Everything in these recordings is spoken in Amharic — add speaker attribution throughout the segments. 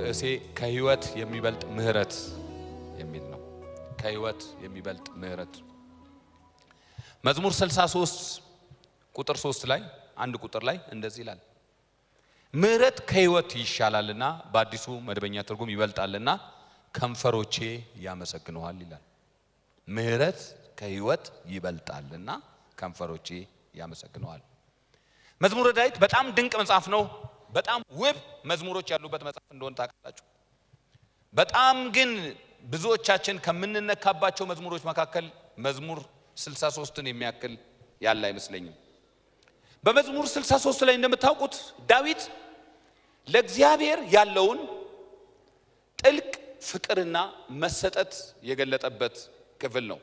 Speaker 1: ርዕሴ ከህይወት የሚበልጥ ምህረት የሚል ነው። ከህይወት የሚበልጥ ምህረት መዝሙር 63 ቁጥር 3 ላይ አንድ ቁጥር ላይ እንደዚህ ይላል፣ ምህረት ከህይወት ይሻላልና በአዲሱ መደበኛ ትርጉም ይበልጣልና ከንፈሮቼ ያመሰግኑሃል ይላል። ምህረት ከህይወት ይበልጣልና ከንፈሮቼ ያመሰግኑሃል። መዝሙረ ዳዊት በጣም ድንቅ መጽሐፍ ነው። በጣም ውብ መዝሙሮች ያሉበት መጽሐፍ እንደሆነ ታውቃላችሁ። በጣም ግን ብዙዎቻችን ከምንነካባቸው መዝሙሮች መካከል መዝሙር 63ን የሚያክል ያለ አይመስለኝም። በመዝሙር 63 ላይ እንደምታውቁት ዳዊት ለእግዚአብሔር ያለውን ጥልቅ ፍቅርና መሰጠት የገለጠበት ክፍል ነው።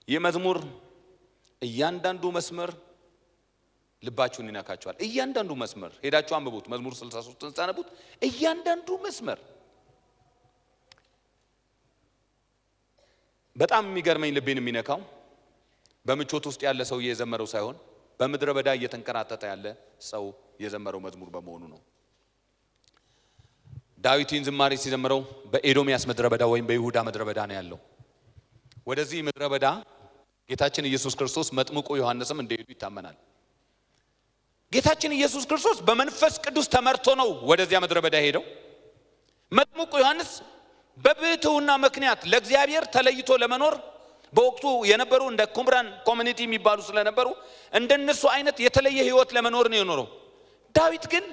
Speaker 1: ይህ መዝሙር እያንዳንዱ መስመር ልባችሁን ይነካችኋል። እያንዳንዱ መስመር ሄዳችሁ አንብቡት። መዝሙር 63ን ታነቡት። እያንዳንዱ መስመር በጣም የሚገርመኝ ልቤን የሚነካው በምቾት ውስጥ ያለ ሰው የዘመረው ሳይሆን በምድረ በዳ እየተንከራተተ ያለ ሰው የዘመረው መዝሙር በመሆኑ ነው። ዳዊትን ዝማሬ ሲዘምረው በኤዶሚያስ ምድረ በዳ ወይም በይሁዳ ምድረ በዳ ነው ያለው። ወደዚህ ምድረ በዳ ጌታችን ኢየሱስ ክርስቶስ መጥምቁ ዮሐንስም እንደሄዱ ይታመናል። ጌታችን ኢየሱስ ክርስቶስ በመንፈስ ቅዱስ ተመርቶ ነው ወደዚያ ምድረ በዳ ሄደው። መጥምቁ ዮሐንስ በብሕትውና ምክንያት ለእግዚአብሔር ተለይቶ ለመኖር በወቅቱ የነበሩ እንደ ኩምራን ኮሚኒቲ የሚባሉ ስለነበሩ እንደነሱ አይነት የተለየ ህይወት ለመኖር ነው የኖረው። ዳዊት ግን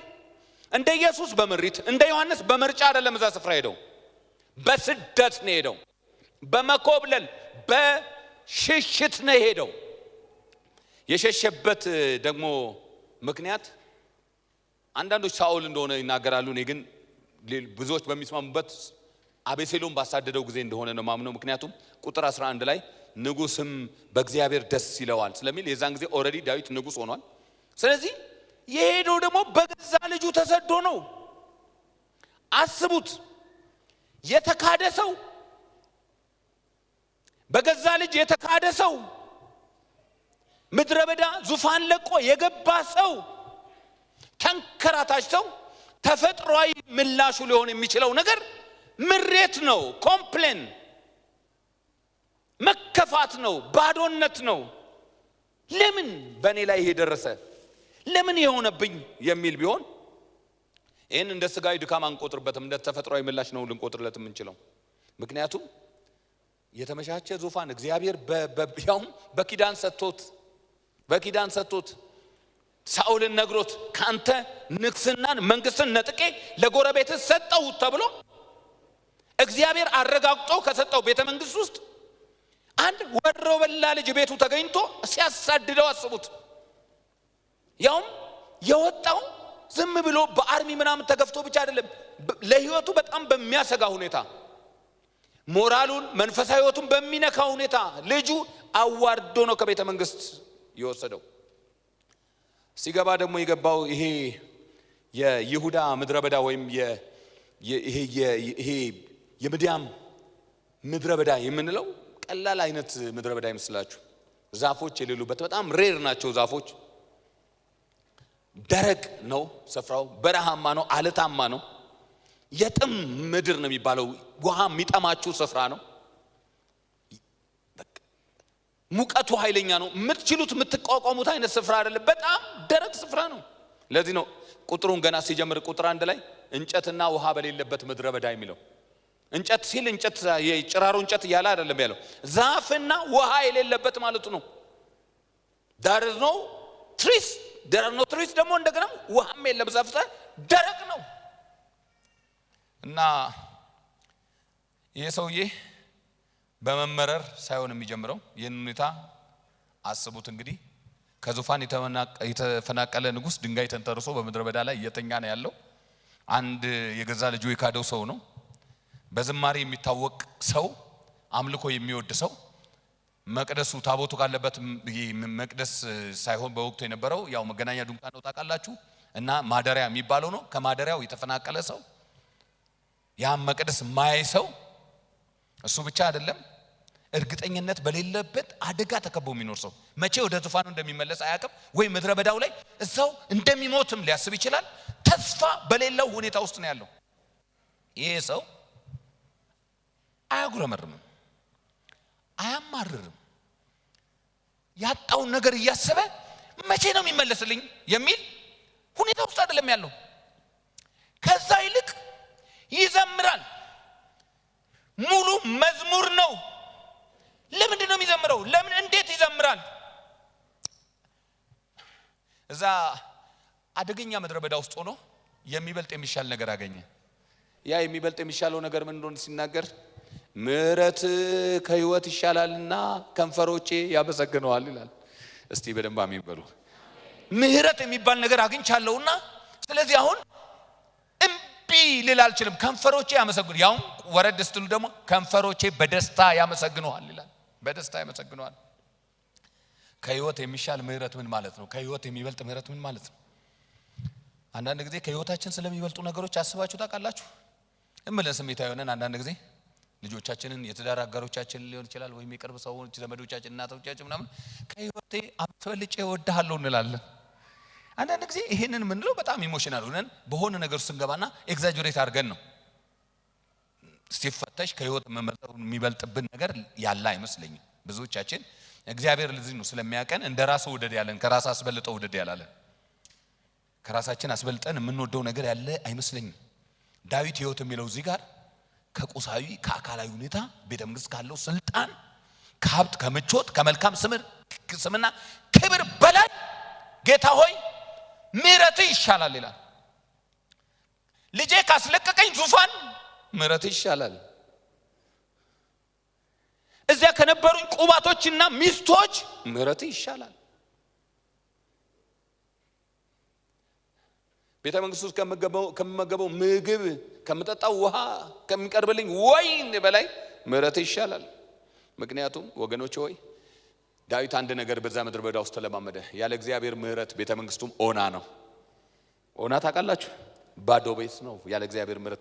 Speaker 1: እንደ ኢየሱስ በምሪት እንደ ዮሐንስ በምርጫ አይደለም እዛ ስፍራ ሄደው፣ በስደት ነው ሄደው። በመኮብለል በሽሽት ነው ሄደው። የሸሸበት ደግሞ ምክንያት አንዳንዶች ሳኦል እንደሆነ ይናገራሉ። እኔ ግን ብዙዎች በሚስማሙበት አቤሴሎም ባሳደደው ጊዜ እንደሆነ ነው ማምነው። ምክንያቱም ቁጥር 11 ላይ ንጉስም በእግዚአብሔር ደስ ይለዋል ስለሚል የዛን ጊዜ ኦሬዲ ዳዊት ንጉስ ሆኗል። ስለዚህ የሄደው ደግሞ በገዛ ልጁ ተሰዶ ነው። አስቡት፣ የተካደ ሰው፣ በገዛ ልጅ የተካደ ሰው፣ ምድረ በዳ ዙፋን ለቆ የገባ ሰው፣ ተንከራታች ሰው ተፈጥሯዊ ምላሹ ሊሆን የሚችለው ነገር ምሬት ነው፣ ኮምፕሌን፣ መከፋት ነው፣ ባዶነት ነው። ለምን በእኔ ላይ ይሄ ደረሰ፣ ለምን የሆነብኝ የሚል ቢሆን ይህን እንደ ስጋዊ ድካም አንቆጥርበትም፣ እንደ ተፈጥሯዊ ምላሽ ነው ልንቆጥርለት የምንችለው። ምክንያቱም የተመቻቸ ዙፋን እግዚአብሔር ያውም በኪዳን ሰጥቶት ሳኦልን ነግሮት ካንተ ንግስናን መንግስትን ነጥቄ ለጎረቤትህ ሰጠው ተብሎ እግዚአብሔር አረጋግጦ ከሰጠው ቤተ መንግስት ውስጥ አንድ ወሮ በላ ልጅ ቤቱ ተገኝቶ ሲያሳድደው አስቡት። ያውም የወጣው ዝም ብሎ በአርሚ ምናምን ተገፍቶ ብቻ አይደለም፣ ለህይወቱ በጣም በሚያሰጋ ሁኔታ፣ ሞራሉን መንፈሳዊ ህይወቱን በሚነካ ሁኔታ ልጁ አዋርዶ ነው ከቤተ መንግስት የወሰደው። ሲገባ ደግሞ የገባው ይሄ የይሁዳ ምድረ በዳ ወይም ይሄ የምድያም ምድረ በዳ የምንለው ቀላል አይነት ምድረ በዳ ይመስላችሁ? ዛፎች የሌሉበት በጣም ሬር ናቸው ዛፎች። ደረቅ ነው ስፍራው፣ በረሃማ ነው፣ አለታማ ነው። የጥም ምድር ነው የሚባለው፣ ውሃ የሚጠማችሁ ስፍራ ነው። ሙቀቱ ኃይለኛ ነው። የምትችሉት የምትቋቋሙት አይነት ስፍራ አይደለም። በጣም ደረቅ ስፍራ ነው። ለዚህ ነው ቁጥሩን ገና ሲጀምር ቁጥር 1 ላይ እንጨትና ውሃ በሌለበት ምድረ በዳ የሚለው። እንጨት ሲል እንጨት የጭራሮ እንጨት እያለ አይደለም ያለው፣ ዛፍና ውሃ የሌለበት ማለቱ ነው። there is no trees ደግሞ እንደገና ውሃም የለም፣ ዛፍ ደረቅ ነው። እና ይሄ ሰውዬ በመመረር ሳይሆን የሚጀምረው ይህን ሁኔታ አስቡት እንግዲህ። ከዙፋን የተፈናቀለ ንጉስ ድንጋይ ተንተርሶ በምድረ በዳ ላይ እየተኛ ነው ያለው። አንድ የገዛ ልጁ የካደው ሰው ነው። በዝማሬ የሚታወቅ ሰው፣ አምልኮ የሚወድ ሰው፣ መቅደሱ ታቦቱ ካለበት መቅደስ ሳይሆን በወቅቱ የነበረው ያው መገናኛ ድንኳን ነው ታውቃላችሁ፣ እና ማደሪያ የሚባለው ነው። ከማደሪያው የተፈናቀለ ሰው፣ ያ መቅደስ ማያይ ሰው፣ እሱ ብቻ አይደለም እርግጠኝነት በሌለበት አደጋ ተከቦ የሚኖር ሰው፣ መቼ ወደ ዙፋኑ እንደሚመለስ አያውቅም። ወይ ምድረ በዳው ላይ እዛው እንደሚሞትም ሊያስብ ይችላል። ተስፋ በሌለው ሁኔታ ውስጥ ነው ያለው። ይሄ ሰው አያጉረመርምም፣ አያማርርም። ያጣውን ነገር እያሰበ መቼ ነው የሚመለስልኝ የሚል ሁኔታ ውስጥ አይደለም ያለው። ከዛ ይልቅ ይዘምራል። ሙሉ መዝሙር ነው። ለምንድን ነው የሚዘምረው? ለምን እንዴት ይዘምራል? እዛ አደገኛ ምድረ በዳ ውስጥ ሆኖ የሚበልጥ የሚሻል ነገር አገኘ። ያ የሚበልጥ የሚሻለው ነገር ምን እንደሆነ ሲናገር ምህረት ከህይወት ይሻላልና ከንፈሮቼ ያመሰግነዋል ይላል። እስቲ በደንብ አሜን በሉ። ምህረት የሚባል ነገር አግኝቻለሁና ስለዚህ አሁን እምቢ ልል አልችልም። ከንፈሮቼ ያመሰግኑ። ያው ወረድ ስትሉ ደግሞ ከንፈሮቼ በደስታ ያመሰግነዋል ይላል። በደስታ ያመሰግነዋል። ከህይወት የሚሻል ምህረት ምን ማለት ነው? ከህይወት የሚበልጥ ምህረት ምን ማለት ነው? አንዳንድ ጊዜ ከህይወታችን ስለሚበልጡ ነገሮች አስባችሁ ታውቃላችሁ? እምለን ስሜታዊ ሆነን አንዳንድ ጊዜ ልጆቻችንን፣ የትዳር አጋሮቻችን ሊሆን ይችላል ወይም የቅርብ ሰዎች፣ ዘመዶቻችን፣ እናቶቻችን ምናምን ከህይወቴ አብልጬ እወድሃለሁ እንላለን። አንዳንድ ጊዜ ይሄንን ምንለው በጣም ኢሞሽናል ሆነን በሆነ ነገር ስንገባና ኤግዛጀሬት አድርገን ነው። ሲፈተሽ ከህይወት የሚበልጥብን ነገር ያለ አይመስለኝም። ብዙዎቻችን እግዚአብሔር ለዚህ ነው ስለሚያቀን እንደራሱ ወደድ ያለን፣ ከራስ አስበልጠው ወደድ ያላለን፣ ከራሳችን አስበልጠን የምንወደው ነገር ያለ አይመስለኝም። ዳዊት ህይወት የሚለው እዚህ ጋር ከቁሳዊ ከአካላዊ ሁኔታ ቤተ መንግስት ካለው ስልጣን፣ ከሀብት፣ ከምቾት፣ ከመልካም ስምና ክብር በላይ ጌታ ሆይ ምህረት ይሻላል ይላል። ልጄ ካስለቀቀኝ ዙፋን ምህረት ይሻላል። እዚያ ከነበሩኝ ቁባቶችና ሚስቶች ምህረት ይሻላል። ቤተ መንግስት ውስጥ ከመገበው ምግብ፣ ከምጠጣው ውሃ፣ ከሚቀርብልኝ ወይን በላይ ምህረት ይሻላል። ምክንያቱም ወገኖች ሆይ ዳዊት አንድ ነገር በዛ ምድረ በዳ ውስጥ ተለማመደ። ያለ እግዚአብሔር ምህረት ቤተ መንግስቱም ኦና ነው። ኦና ታውቃላችሁ? ባዶ ቤት ነው ያለ እግዚአብሔር ምህረት።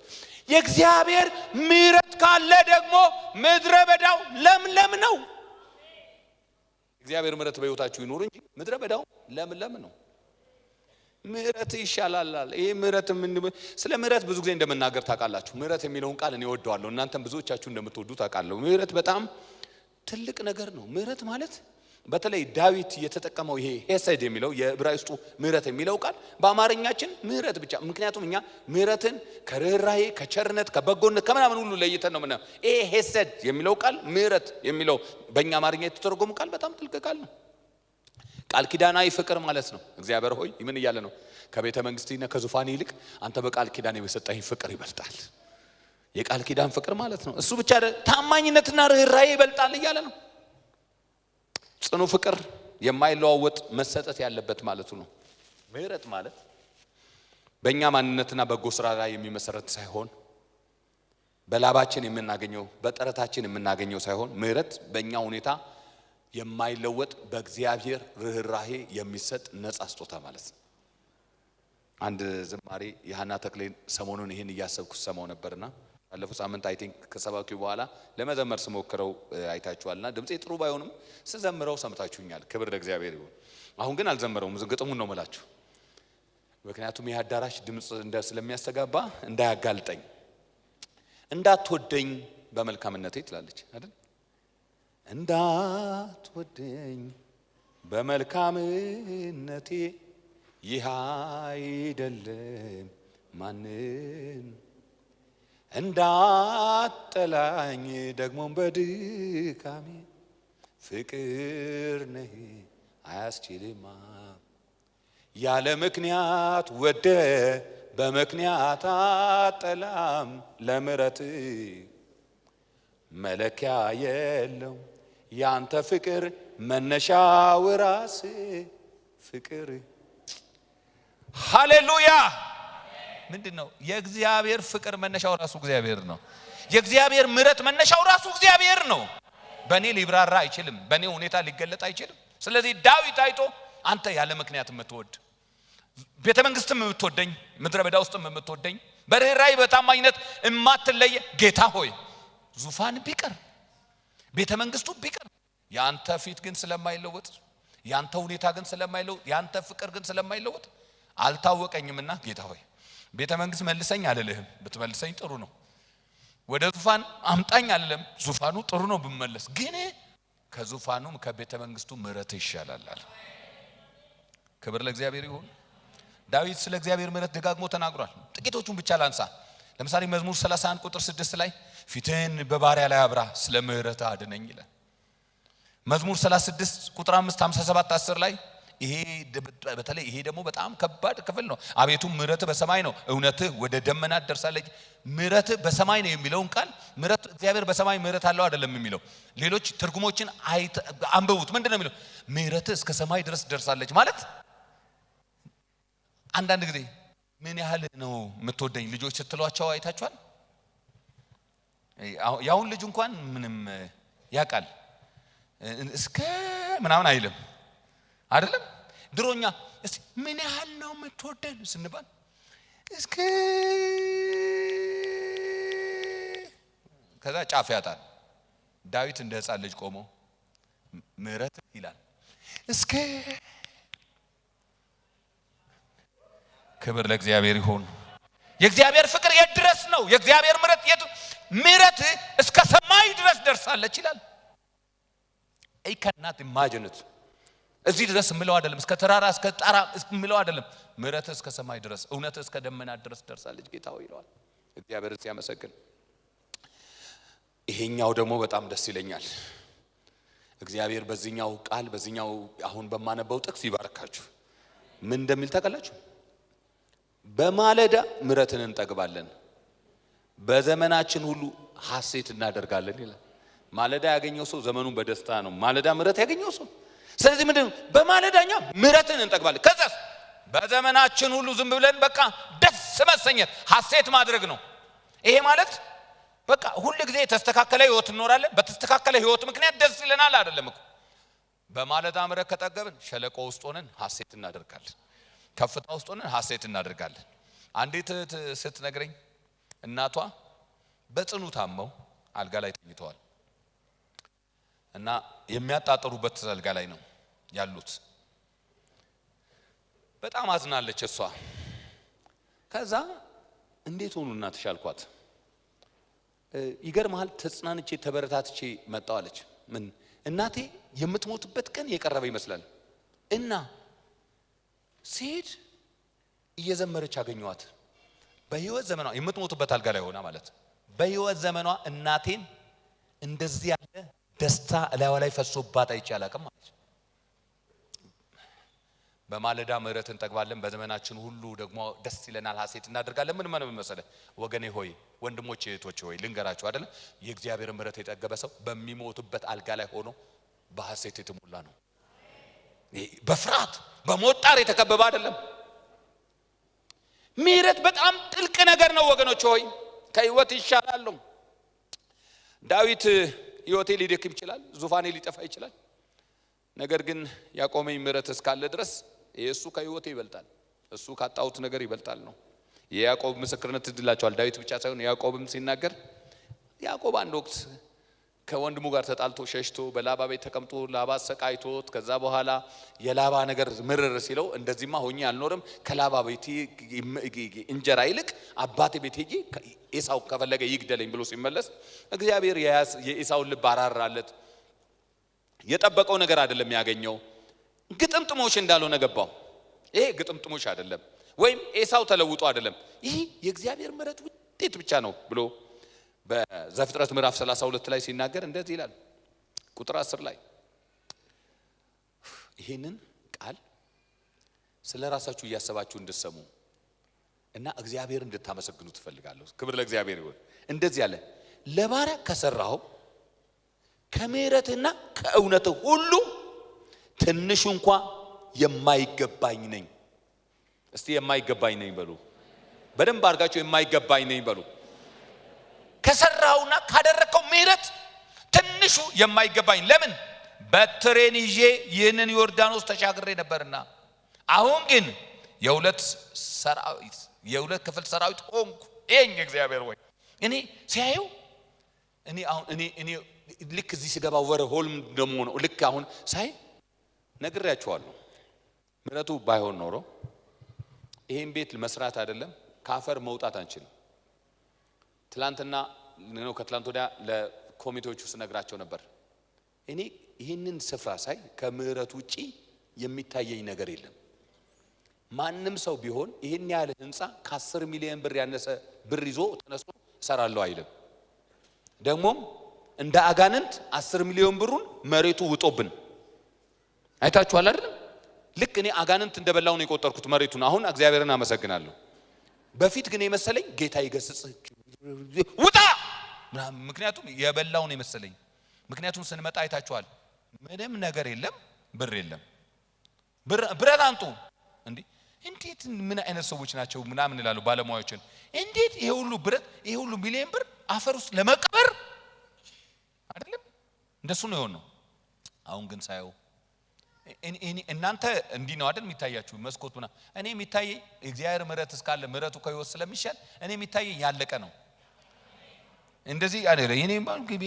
Speaker 1: የእግዚአብሔር ምህረት ካለ ደግሞ ምድረ በዳው ለምለም ነው። እግዚአብሔር ምህረት በህይወታችሁ ይኖር እንጂ ምድረ በዳው ለምለም ነው። ምህረት ይሻላል። ይሄ ምህረት ስለ ምህረት ብዙ ጊዜ እንደምናገር ታውቃላችሁ። ምህረት የሚለውን ቃል እኔ እወደዋለሁ፣ እናንተም ብዙዎቻችሁ እንደምትወዱት አውቃለሁ። ምህረት በጣም ትልቅ ነገር ነው። ምህረት ማለት በተለይ ዳዊት የተጠቀመው ይሄ ሄሰድ የሚለው የዕብራይስጡ ምህረት የሚለው ቃል በአማርኛችን ምህረት ብቻ። ምክንያቱም እኛ ምህረትን ከርህራሄ፣ ከቸርነት፣ ከበጎነት ከምናምን ሁሉ ለይተን ነው ምናምን። ይሄ ሄሰድ የሚለው ቃል ምህረት የሚለው በእኛ አማርኛ የተተረጎመ ቃል በጣም ትልቅ ቃል ነው። ቃል ኪዳናዊ ፍቅር ማለት ነው። እግዚአብሔር ሆይ ምን እያለ ነው? ከቤተ መንግስትና ከዙፋን ይልቅ አንተ በቃል ኪዳን የሰጠኝ ፍቅር ይበልጣል። የቃል ኪዳን ፍቅር ማለት ነው። እሱ ብቻ ታማኝነትና ርህራሄ ይበልጣል እያለ ነው። ጽኑ ፍቅር የማይለዋወጥ መሰጠት ያለበት ማለቱ ነው። ምህረት ማለት በእኛ ማንነትና በጎ ስራ ላይ የሚመሰረት ሳይሆን በላባችን የምናገኘው በጥረታችን የምናገኘው ሳይሆን ምህረት በእኛ ሁኔታ የማይለወጥ በእግዚአብሔር ርህራሄ የሚሰጥ ነፃ ስጦታ ማለት ነው። አንድ ዝማሬ የሃና ተክሌን ሰሞኑን ይሄን እያሰብኩ ሰማው ነበርና ባለፈው ሳምንት አይ ቲንክ ከሰባኪው በኋላ ለመዘመር ስሞክረው አይታችኋልና ድምጼ ጥሩ ባይሆንም ስዘምረው ሰምታችሁኛል። ክብር ለእግዚአብሔር ይሁን። አሁን ግን አልዘምረውም፣ ግጥሙን ነው የምላችሁ። ምክንያቱም የአዳራሽ ድምጽ ስለሚያስተጋባ እንዳያጋልጠኝ። እንዳትወደኝ በመልካምነቴ ትላለች አይደል? እንዳትወደኝ በመልካምነቴ ይህ አይደለም ማንን እንዳጠላኝ ደግሞም በድካሜ ፍቅር ነህ አያስችልማ ያለ ምክንያት ወደ በምክንያት አጠላም ለምረት መለኪያ የለው ያንተ ፍቅር መነሻው ራስ ፍቅር። ሃሌሉያ! ምንድነው? የእግዚአብሔር ፍቅር መነሻው ራሱ እግዚአብሔር ነው። የእግዚአብሔር ምሕረት መነሻው ራሱ እግዚአብሔር ነው። በእኔ ሊብራራ አይችልም፣ በእኔ ሁኔታ ሊገለጥ አይችልም። ስለዚህ ዳዊት አይቶ አንተ ያለ ምክንያት የምትወድ ቤተ መንግስትም የምትወደኝ ምድረ በዳ ውስጥም የምትወደኝ በርህራሄ በታማኝነት የማትለየ ጌታ ሆይ ዙፋን ቢቀር ቤተ መንግስቱ ቢቀር ያንተ ፊት ግን ስለማይለወጥ ያንተ ሁኔታ ግን ስለማይለወጥ ያንተ ፍቅር ግን ስለማይለወጥ አልታወቀኝምና ጌታ ሆይ ቤተ መንግስት መልሰኝ አልልህም፣ ብትመልሰኝ ጥሩ ነው። ወደ ዙፋን አምጣኝ አልልም፣ ዙፋኑ ጥሩ ነው ብመለስ፣ ግን ከዙፋኑም ከቤተ መንግስቱ ምህረት ይሻላል አለ። ክብር ለእግዚአብሔር ይሁን። ዳዊት ስለ እግዚአብሔር ምህረት ደጋግሞ ተናግሯል። ጥቂቶቹን ብቻ ላንሳ። ለምሳሌ መዝሙር 31 ቁጥር 6 ላይ ፊትህን በባሪያ ላይ አብራ ስለ ምህረት አድነኝ ይላል። መዝሙር 36 ቁጥር 5 57 10 ላይ ይሄ በተለይ ይሄ ደግሞ በጣም ከባድ ክፍል ነው። አቤቱ ምህረትህ በሰማይ ነው፣ እውነትህ ወደ ደመናት ደርሳለች። ምህረትህ በሰማይ ነው የሚለውን ቃል ምህረት እግዚአብሔር በሰማይ ምህረት አለው አይደለም የሚለው። ሌሎች ትርጉሞችን አንብቡት። ምንድነው የሚለው? ምህረትህ እስከ ሰማይ ድረስ ደርሳለች ማለት አንዳንድ ጊዜ ምን ያህል ነው የምትወደኝ ልጆች ስትሏቸው አይታችኋል? ያውን ልጅ እንኳን ምንም ያቃል እስከ ምናምን አይልም አይደለም። ድሮኛ እስቲ ምን ያህል ነው የምትወደን ስንባል እስከ ከዛ ጫፍ ያጣል። ዳዊት እንደ ሕፃን ልጅ ቆሞ ምህረት ይላል እስከ። ክብር ለእግዚአብሔር ይሁን። የእግዚአብሔር ፍቅር የት ድረስ ነው? የእግዚአብሔር ምህረት እስከ ሰማይ ድረስ ደርሳለች ይላል። I cannot imagine it። እዚህ ድረስ ምለው አይደለም፣ እስከ ተራራ እስከ ጣራ ምለው አይደለም። ምህረት እስከ ሰማይ ድረስ፣ እውነት እስከ ደመናት ድረስ ደርሳለች ጌታው ይለዋል። እግዚአብሔርን ሲያመሰግን ይሄኛው ደግሞ በጣም ደስ ይለኛል። እግዚአብሔር በዚህኛው ቃል በዚህኛው አሁን በማነበው ጥቅስ ይባርካችሁ። ምን እንደሚል ታውቃላችሁ? በማለዳ ምህረትን እንጠግባለን፣ በዘመናችን ሁሉ ሐሴት እናደርጋለን ይላል። ማለዳ ያገኘው ሰው ዘመኑን በደስታ ነው። ማለዳ ምህረት ያገኘው ሰው ስለዚህ ምንድነው? በማለዳኛ ምህረትን እንጠግባለን። ከዛስ በዘመናችን ሁሉ ዝም ብለን በቃ ደስ መሰኘት ሐሴት ማድረግ ነው። ይሄ ማለት በቃ ሁሉ ጊዜ ተስተካከለ ህይወት እንኖራለን። በተስተካከለ ህይወት ምክንያት ደስ ይለናል አይደለም እኮ። በማለዳ ምህረት ከጠገብን ሸለቆ ውስጥ ሆነን ሐሴት እናደርጋለን። ከፍታ ውስጥ ሆነን ሐሴት እናደርጋለን። አንዲት ስትነግረኝ እናቷ በጽኑ ታመው አልጋ ላይ ተኝተዋል እና የሚያጣጥሩበት አልጋ ላይ ነው ያሉት። በጣም አዝናለች እሷ። ከዛ እንዴት ሆኑ እናትሽ አልኳት። ይገርማል ተጽናንቼ ተበረታትቼ መጣሁ አለች። ምን እናቴ የምትሞትበት ቀን የቀረበ ይመስላል እና ሲሄድ እየዘመረች አገኘዋት። በህይወት ዘመኗ የምትሞትበት አልጋ ላይ ሆና ማለት በህይወት ዘመኗ እናቴን እንደዚህ ያለ ደስታ ላይዋ ላይ ፈሶባት አይቻላቅም ማለት። በማለዳ ምህረትን እንጠግባለን፣ በዘመናችን ሁሉ ደግሞ ደስ ይለናል፣ ሐሴት እናደርጋለን። ምን መሰለህ ወገኔ ሆይ፣ ወንድሞቼ እህቶቼ ሆይ ልንገራችሁ አይደለም፣ የእግዚአብሔር ምህረት የጠገበ ሰው በሚሞትበት አልጋ ላይ ሆኖ በሐሴት የተሞላ ነው። በፍርሃት በሞት ጣር የተከበበ አይደለም። ምህረት በጣም ጥልቅ ነገር ነው ወገኖች ሆይ፣ ከህይወት ይሻላል። ዳዊት ህይወቴ ሊደክም ይችላል፣ ዙፋኔ ሊጠፋ ይችላል፣ ነገር ግን ያቆመኝ ምህረት እስካለ ድረስ ኢየሱ ከህይወቴ ይበልጣል፣ እሱ ካጣሁት ነገር ይበልጣል ነው። የያዕቆብ ምስክርነት ትድላቸዋል። ዳዊት ብቻ ሳይሆን ያዕቆብም ሲናገር ያዕቆብ አንድ ወቅት ከወንድሙ ጋር ተጣልቶ ሸሽቶ በላባ ቤት ተቀምጦ ላባ ሰቃይቶት ከዛ በኋላ የላባ ነገር ምርር ሲለው እንደዚህማ ሆኜ አልኖርም፣ ከላባ ቤት እንጀራ ይልቅ አባቴ ቤት ሄጄ ኤሳው ከፈለገ ይግደለኝ ብሎ ሲመለስ እግዚአብሔር የኤሳውን ልብ አራራለት። የጠበቀው ነገር አይደለም ያገኘው፣ ግጥምጥሞሽ እንዳልሆነ ገባው። ይሄ ግጥምጥሞሽ አይደለም ወይም ኤሳው ተለውጦ አይደለም፣ ይሄ የእግዚአብሔር ምህረት ውጤት ብቻ ነው ብሎ በዘፍጥረት ምዕራፍ 32 ላይ ሲናገር እንደዚህ ይላል ቁጥር 10 ላይ ይሄንን ቃል ስለራሳችሁ እያሰባችሁ እንድትሰሙ እና እግዚአብሔር እንድታመሰግኑ ትፈልጋለሁ። ክብር ለእግዚአብሔር ይሁን። እንደዚህ ያለ ለባሪያ ከሰራው ከምህረትና ከእውነት ሁሉ ትንሽ እንኳን የማይገባኝ ነኝ። እስቲ የማይገባኝ ነኝ በሉ። በደንብ አድርጋችሁ የማይገባኝ ነኝ በሉ። ከሰራውና ካደረከው ምህረት ትንሹ የማይገባኝ። ለምን? በትሬን ይዤ ይህንን ዮርዳኖስ ተሻግሬ ነበርና አሁን ግን የሁለት ክፍል ሰራዊት ሆንኩ። ይሄን እግዚአብሔር ወይ እኔ ሲያየው እኔ ልክ እዚህ ሲገባ ወረ ሆልም ደሞ ነው። ልክ አሁን ሳይ ነግሬያችኋለሁ። ምህረቱ ባይሆን ኖሮ ይሄን ቤት መስራት አይደለም ካፈር መውጣት አንችልም። ትላንትና ነው ከትላንት ወዲያ ለኮሚቴዎቹ ስነግራቸው ነበር። እኔ ይህንን ስፍራ ሳይ ከምህረት ውጪ የሚታየኝ ነገር የለም። ማንም ሰው ቢሆን ይህን ያህል ህንጻ ከ10 ሚሊዮን ብር ያነሰ ብር ይዞ ተነስቶ ሰራለው አይልም። ደግሞም እንደ አጋንንት 10 ሚሊዮን ብሩን መሬቱ ውጦብን አይታችኋል አይደል? ልክ እኔ አጋንንት እንደበላው ነው የቆጠርኩት መሬቱን። አሁን እግዚአብሔርን አመሰግናለሁ። በፊት ግን የመሰለኝ ጌታ ይገስጽህ ውጣ፣ ምክንያቱም የበላው ነው የመሰለኝ። ምክንያቱም ስንመጣ አይታችኋል፣ ምንም ነገር የለም፣ ብር የለም። ብረት አንጡ እንዴ! እንዴት ምን አይነት ሰዎች ናቸው ምናምን ይላሉ ባለሙያዎችን። እንዴት ይሄ ሁሉ ብረት ይሄ ሁሉ ሚሊዮን ብር አፈር ውስጥ ለመቀበር አይደለም? እንደሱ ነው የሆነው። አሁን ግን ሳየው እናንተ እንዲህ ነው አይደል የሚታያችሁ መስኮቱና እኔ የሚታየኝ እግዚአብሔር ምሕረት እስካለ ምሕረቱ ከይወስ ስለሚሻል እኔ የሚታየኝ ያለቀ ነው። እንደዚህ አይደለ እኔ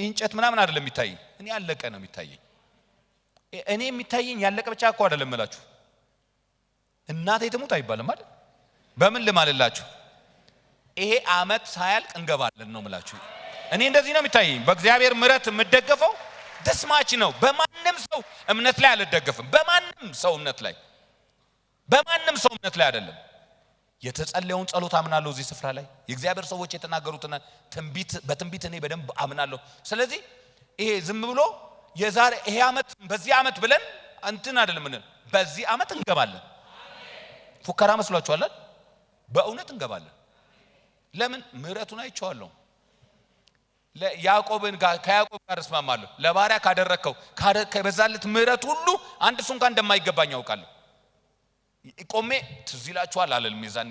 Speaker 1: እንጨት ምናምን አይደለም የሚታየኝ፣ እኔ ያለቀ ነው የሚታየኝ። እኔ የሚታየኝ ያለቀ ብቻ እኮ አይደለም እላችሁ። እናቴ ትሙት አይባልም አይደል? በምን ልማልላችሁ? ይሄ አመት ሳያልቅ እንገባለን ነው የምላችሁ። እኔ እንደዚህ ነው የሚታየኝ። በእግዚአብሔር ምሕረት የምደገፈው ደስማች ነው። በማንም ሰው እምነት ላይ አልደገፍም። በማንም ሰው እምነት ላይ አይደለም። የተጸለየውን ጸሎት አምናለሁ። እዚህ ስፍራ ላይ የእግዚአብሔር ሰዎች የተናገሩትን በትንቢት እኔ በደንብ አምናለሁ። ስለዚህ ይሄ ዝም ብሎ የዛሬ ይሄ አመት በዚህ አመት ብለን እንትን አይደለም። በዚህ አመት እንገባለን። ፉከራ መስሏችኋል? በእውነት እንገባለን። ለምን? ምሕረቱን አይቼዋለሁ። ያዕቆብን ከያዕቆብ ጋር እስማማለሁ። ለባሪያ ካደረከው ከበዛለት ምሕረት ሁሉ አንድ እሱ እንኳን እንደማይገባኝ ያውቃለሁ። ቆሜ ትዝ ይላችኋል አለልም። የዛኔ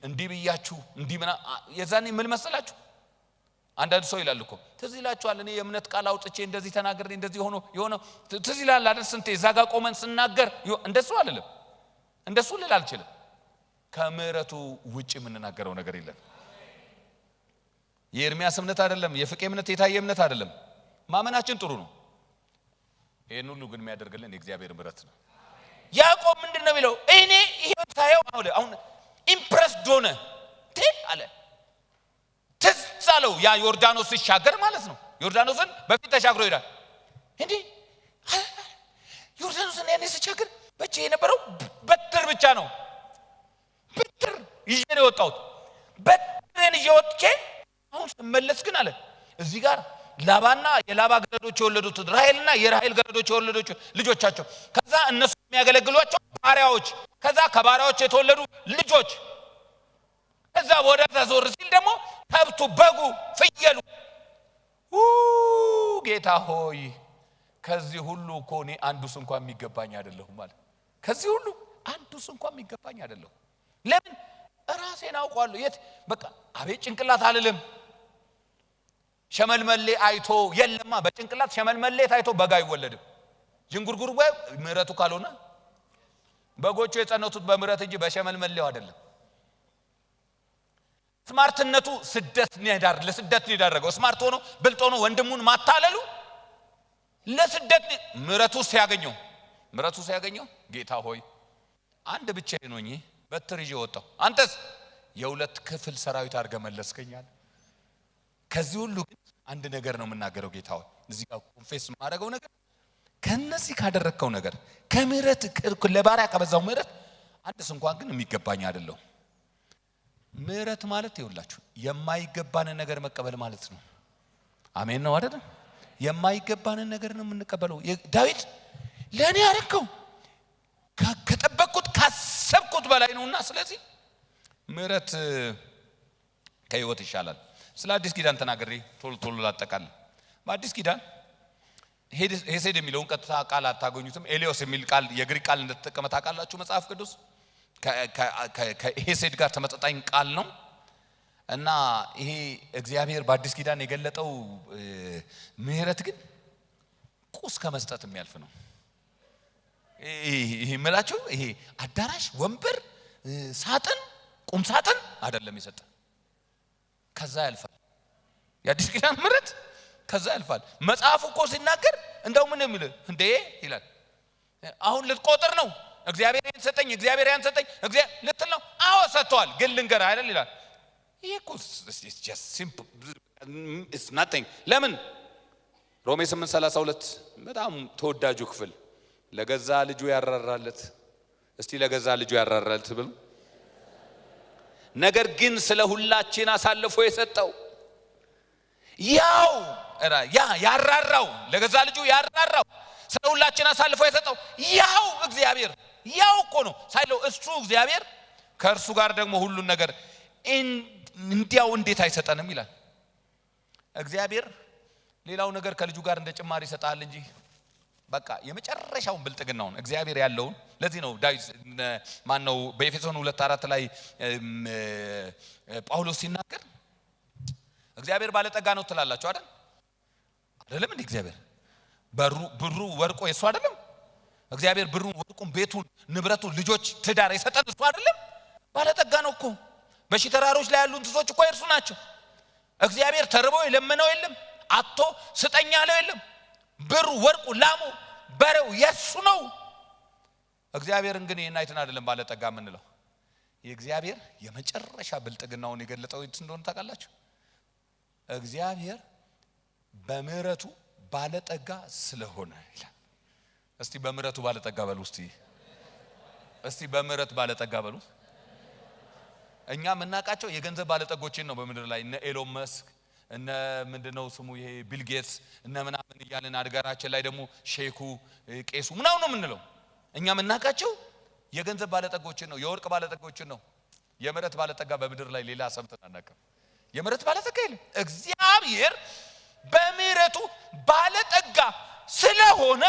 Speaker 1: እንዲህ ብያችሁ እንዲህ የዛኔ ምን መሰላችሁ? አንዳንድ ሰው ይላል እኮ ትዝ ይላችኋል እኔ የእምነት ቃል አውጥቼ እንደዚህ ተናግሬ እንደዚህ ሆኖ ትዝ ይላል አይደል? ስንቴ እዛ ጋር ቆመን ስናገር እንደሱ አለልም። እንደሱ ልል አልችልም። ከምሕረቱ ውጪ የምንናገረው ነገር የለም። የኤርሚያስ እምነት አይደለም፣ የፍቄ እምነት፣ የታየ እምነት አይደለም። ማመናችን ጥሩ ነው። ይሄን ሁሉ ግን የሚያደርግልን የእግዚአብሔር ምሕረት ነው። ያዕቆብ ምንድነው የሚለው? እኔ ይሄን ሳየው አሁን ኢምፕረስድ ሆነ አለ። ትዝ አለው ያ ዮርዳኖስ ሲሻገር ማለት ነው። ዮርዳኖስን በፊት ተሻግሮ ይላል። እንዴ ዮርዳኖስን ያኔ ሲሻገር በእጄ የነበረው በትር ብቻ ነው። በትር ይዤ ነው የወጣሁት። በትርን ይዤ ወጥቼ አሁን ስመለስ ግን አለ እዚህ ጋር ላባና የላባ ገረዶች የወለዱት ራሔልና የራሔል ገረዶች የወለዱት ልጆቻቸው፣ ከዛ እነሱ የሚያገለግሏቸው ባሪያዎች፣ ከዛ ከባሪያዎች የተወለዱ ልጆች፣ ከዛ ወደ ተዞር ሲል ደግሞ ከብቱ፣ በጉ፣ ፍየሉ። ጌታ ሆይ ከዚህ ሁሉ እኮ እኔ አንዱስ እንኳን የሚገባኝ አይደለሁም ማለት። ከዚህ ሁሉ አንዱስ እንኳን የሚገባኝ አይደለሁም። ለምን? ራሴን አውቀዋለሁ። የት በቃ አቤት ጭንቅላት አልልም። ሸመልመሌ አይቶ የለማ በጭንቅላት ሸመልመሌ ታይቶ በጋ አይወለድም። ጅንጉርጉር ወይ ምሕረቱ ካልሆነ በጎቹ የጸነቱት በምሕረት እንጂ በሸመልመሌው አይደለም። ስማርትነቱ ለስደት ይዳረገው። ስማርት ሆኖ ብልጥ ሆኖ ወንድሙን ማታለሉ ለስደት ምሕረቱ ሲያገኘው ጌታ ሆይ አንድ ብቻዬን ሆኜ በትር ይዤ ወጣሁ፣ አንተስ የሁለት ክፍል ሰራዊት አድርገህ መለስከኛል። ከዚህ ሁሉ ግን አንድ ነገር ነው የምናገረው ጌታ ሆይ፣ እዚህ ጋር ኮንፌስ ማድረገው ነገር ከነዚህ ካደረከው ነገር ከምሕረት ለባሪያ ከበዛው ምሕረት አንድስ እንኳን ግን የሚገባኝ አይደለም። ምሕረት ማለት ይኸውላችሁ የማይገባንን ነገር መቀበል ማለት ነው። አሜን ነው አይደል? የማይገባንን ነገር ነው የምንቀበለው። ዳዊት ለኔ ያረከው ከጠበቅኩት ካሰብኩት በላይ ነውና ስለዚህ ምሕረት ከህይወት ይሻላል። ስለ አዲስ ኪዳን ተናግሬ ቶሎ ላጠቃል። በአዲስ ኪዳን ሄሴድ የሚለውን ቀጥታ ቃል አታገኙትም። ኤሊዮስ የሚል ቃል የግሪክ ቃል እንደተጠቀመ ታውቃላችሁ መጽሐፍ ቅዱስ። ከሄሴድ ጋር ተመጣጣኝ ቃል ነው እና ይሄ እግዚአብሔር በአዲስ ኪዳን የገለጠው ምሕረት ግን ቁስ ከመስጠት የሚያልፍ ነው። ይሄ መላችሁ ይሄ አዳራሽ፣ ወንበር፣ ሳጥን፣ ቁም ሳጥን አይደለም የሰጠ፣ ከዛ ያልፋል። የአዲስ ኪዳን ምሕረት ከዛ ያልፋል። መጽሐፉ እኮ ሲናገር እንደው ምን የሚል እንዴ ይላል። አሁን ልትቆጥር ነው እግዚአብሔር ያን ሰጠኝ፣ እግዚአብሔር ያን ሰጠኝ፣ እግዚአብሔር ልትል ነው። አዎ ሰጥቷል ግን ልንገር አይደል ይላል። ይሄ እኮ it's just simple, it's nothing። ለምን ሮሜ 8:32 በጣም ተወዳጁ ክፍል ለገዛ ልጁ ያራራለት። እስቲ ለገዛ ልጁ ያራራለት ብሉ። ነገር ግን ስለ ሁላችን አሳልፎ የሰጠው ያው ያራራው ለገዛ ልጁ ያራራው ስለ ሁላችን አሳልፎ የሰጠው ያው እግዚአብሔር ያው እኮ ነው ሳይለው እሱ እግዚአብሔር ከእርሱ ጋር ደግሞ ሁሉን ነገር እንዲያው እንዴት አይሰጠንም ይላል። እግዚአብሔር ሌላው ነገር ከልጁ ጋር እንደ ጭማሪ ይሰጣል እንጂ በቃ የመጨረሻውን ብልጥግናውን እግዚአብሔር ያለውን። ለዚህ ነው ዳዊት ማን ነው በኤፌሶን 2:4 ላይ ጳውሎስ ሲናገር እግዚአብሔር ባለጠጋ ነው ትላላችሁ አይደል? አይደለም እንዴ? እግዚአብሔር ብሩ ወርቁ የሱ አይደለም? እግዚአብሔር ብሩን ወርቁን ቤቱን ንብረቱን ልጆች ትዳር የሰጠን እሱ አይደለም? ባለጠጋ ነው እኮ። በሺህ ተራሮች ላይ ያሉ እንስሶች እኮ የእርሱ ናቸው። እግዚአብሔር ተርቦ የለመነው የለም፣ አጥቶ ስጠኝ ያለው የለም። ብሩ ወርቁ ላሙ በሬው የሱ ነው። እግዚአብሔርን ግን ይሄን አይተን አይደለም ባለጠጋ የምንለው። የእግዚአብሔር የመጨረሻ ብልጥግናውን የገለጠው እንደሆነ ታውቃላችሁ? እግዚአብሔር በምህረቱ ባለጠጋ ስለሆነ ይላል። እስቲ በምህረቱ ባለጠጋ በሉ። እስቲ በምህረት ባለጠጋ በሉ። እኛ የምናውቃቸው የገንዘብ ባለጠጎችን ነው በምድር ላይ እነ ኤሎን መስክ እነ ምንድነው ስሙ ይሄ ቢል ጌትስ እነ ምናምን እያልን አድጋራችን ላይ ደግሞ ሼኩ ቄሱ ምናምን ነው የምንለው። እኛ የምናውቃቸው የገንዘብ ባለጠጎችን ነው፣ የወርቅ ባለጠጎችን ነው። የምህረት ባለጠጋ በምድር ላይ ሌላ ሰምተን አናውቅም። የምህረት ባለጠጋ የለም። እግዚአብሔር በምህረቱ ባለጠጋ ስለሆነ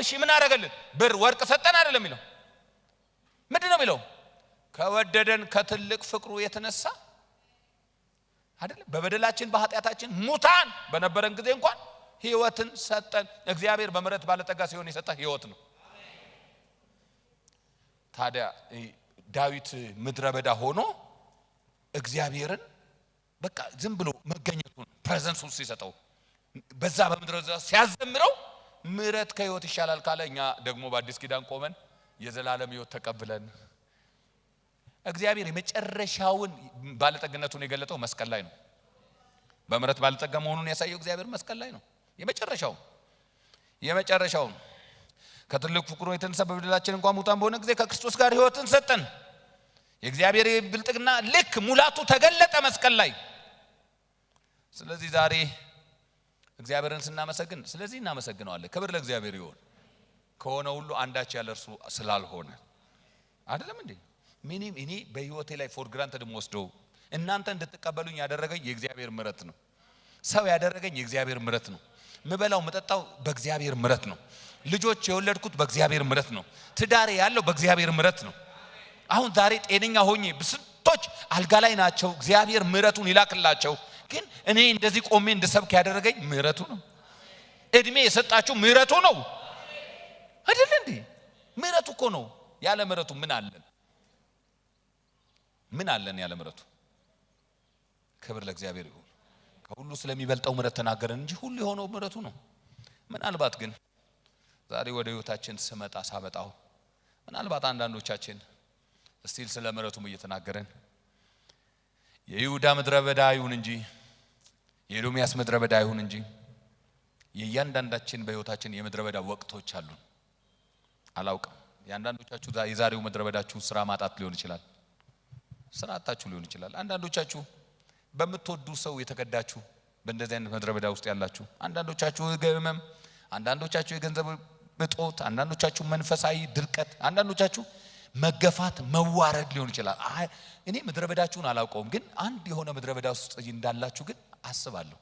Speaker 1: እሺ ምን አደረገልን? ብር ወርቅ ሰጠን አይደለም የሚለው? ምንድነው የሚለው? ከወደደን ከትልቅ ፍቅሩ የተነሳ አይደለም በበደላችን በኃጢአታችን ሙታን በነበረን ጊዜ እንኳን ሕይወትን ሰጠን። እግዚአብሔር በምህረት ባለጠጋ ሲሆን የሰጠ ሕይወት ነው። ታዲያ ዳዊት ምድረ በዳ ሆኖ እግዚአብሔርን በቃ ዝም ብሎ መገኘቱን ፕሬዘንሱን ሲሰጠው በዛ በምድረ በዳ ሲያዘምረው ምህረት ከሕይወት ይሻላል ካለ እኛ ደግሞ በአዲስ ኪዳን ቆመን የዘላለም ሕይወት ተቀብለን እግዚአብሔር የመጨረሻውን ባለጠግነቱን የገለጠው መስቀል ላይ ነው። በምህረት ባለጠጋ መሆኑን ያሳየው እግዚአብሔር መስቀል ላይ ነው። የመጨረሻው ከትልቅ ፍቅሩ የተነሳ በበደላችን እንኳን ሙታን በሆነ ጊዜ ከክርስቶስ ጋር ሕይወትን ሰጠን። የእግዚአብሔር ብልጥግና ልክ ሙላቱ ተገለጠ መስቀል ላይ። ስለዚህ ዛሬ እግዚአብሔርን ስናመሰግን ስለዚህ እናመሰግነዋለን። ክብር ለእግዚአብሔር ይሁን። ከሆነ ሁሉ አንዳች ያለ እርሱ ስላልሆነ አይደለም እንዴ? ምንም እኔ በህይወቴ ላይ ፎር ግራንትድ ወስደው እናንተ እንድትቀበሉኝ ያደረገኝ የእግዚአብሔር ምሕረት ነው። ሰው ያደረገኝ የእግዚአብሔር ምሕረት ነው። ምበላው መጠጣው በእግዚአብሔር ምሕረት ነው። ልጆች የወለድኩት በእግዚአብሔር ምሕረት ነው። ትዳሬ ያለው በእግዚአብሔር ምሕረት ነው። አሁን ዛሬ ጤነኛ ሆኜ ብስንቶች አልጋ ላይ ናቸው። እግዚአብሔር ምሕረቱን ይላክላቸው። ግን እኔ እንደዚህ ቆሜ እንድሰብክ ያደረገኝ ምሕረቱ ነው። እድሜ የሰጣችሁ ምሕረቱ ነው አይደል እንዴ? ምሕረቱ እኮ ነው። ያለ ምሕረቱ ምን አለን? ምን አለን ያለ ምሕረቱ? ክብር ለእግዚአብሔር ይሁን። ከሁሉ ስለሚበልጠው ምሕረት ተናገረን እንጂ ሁሉ የሆነው ምሕረቱ ነው። ምናልባት ግን ዛሬ ወደ ህይወታችን ሳመጣው ምናልባት አንዳንዶቻችን እስቲል ስለ ምሕረቱም እየተናገረን የይሁዳ ምድረ በዳ ይሁን እንጂ የኤዶምያስ ምድረ በዳ ይሁን እንጂ የእያንዳንዳችን በህይወታችን የምድረ በዳ ወቅቶች አሉን። አላውቅም የአንዳንዶቻችሁ የዛሬው ምድረ በዳችሁ ስራ ማጣት ሊሆን ይችላል። ስራ አጣችሁ ሊሆን ይችላል። አንዳንዶቻችሁ በምትወዱ ሰው የተከዳችሁ በእንደዚህ አይነት ምድረ በዳ ውስጥ ያላችሁ፣ አንዳንዶቻችሁ ህመም፣ አንዳንዶቻችሁ የገንዘብ እጦት፣ አንዳንዶቻችሁ መንፈሳዊ ድርቀት፣ አንዳንዶቻችሁ መገፋት መዋረድ ሊሆን ይችላል። እኔ ምድረ በዳችሁን አላውቀውም፣ ግን አንድ የሆነ ምድረ በዳ ውስጥ እንዳላችሁ ግን አስባለሁ።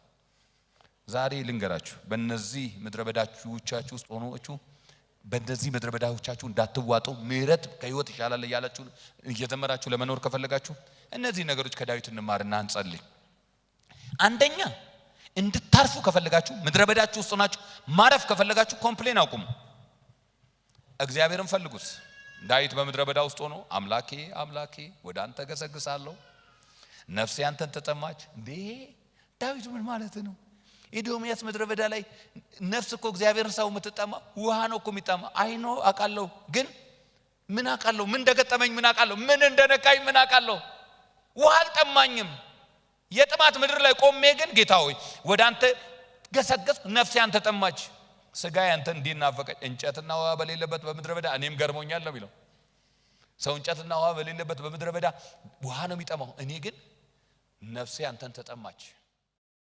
Speaker 1: ዛሬ ልንገራችሁ በእነዚህ ምድረ በዳዎቻችሁ ውስጥ ሆናችሁ በእነዚህ ምድረ በዳዎቻችሁ እንዳትዋጡ ምሕረት ከህይወት ይሻላል እያላችሁ እየዘመራችሁ ለመኖር ከፈለጋችሁ እነዚህ ነገሮች ከዳዊት እንማርና እንጸልይ። አንደኛ እንድታርፉ ከፈለጋችሁ ምድረ በዳችሁ ውስጥ ሆናችሁ ማረፍ ከፈለጋችሁ ኮምፕሌን አቁሙ። እግዚአብሔርን ፈልጉት። ዳዊት በምድረ በዳ ውስጥ ሆኖ አምላኬ አምላኬ ወደ አንተ ገሰግሳለሁ ነፍሴ አንተን ተጠማች። እንዴ ዳዊት ምን ማለት ነው? ኤዶምያስ ምድረ በዳ ላይ ነፍስ እኮ እግዚአብሔርን ሰው የምትጠማ ውሃ ነው እኮ የሚጠማ አይኖ አቃለው። ግን ምን አቃለሁ ምን እንደገጠመኝ ምን አቃለሁ ምን እንደነካኝ ምን አቃለሁ ውሃ አልጠማኝም የጥማት ምድር ላይ ቆሜ ግን ጌታ ሆይ ወደ አንተ ገሰገስኩ ነፍሴ አንተ ጠማች ስጋዬ አንተ እንዲናፈቀኝ እንጨትና ውሃ በሌለበት በምድረ በዳ እኔም ገርሞኛል ነው የሚለው ሰው እንጨትና ውሃ በሌለበት በምድረ በዳ ውሃ ነው የሚጠማው እኔ ግን ነፍሴ አንተን ተጠማች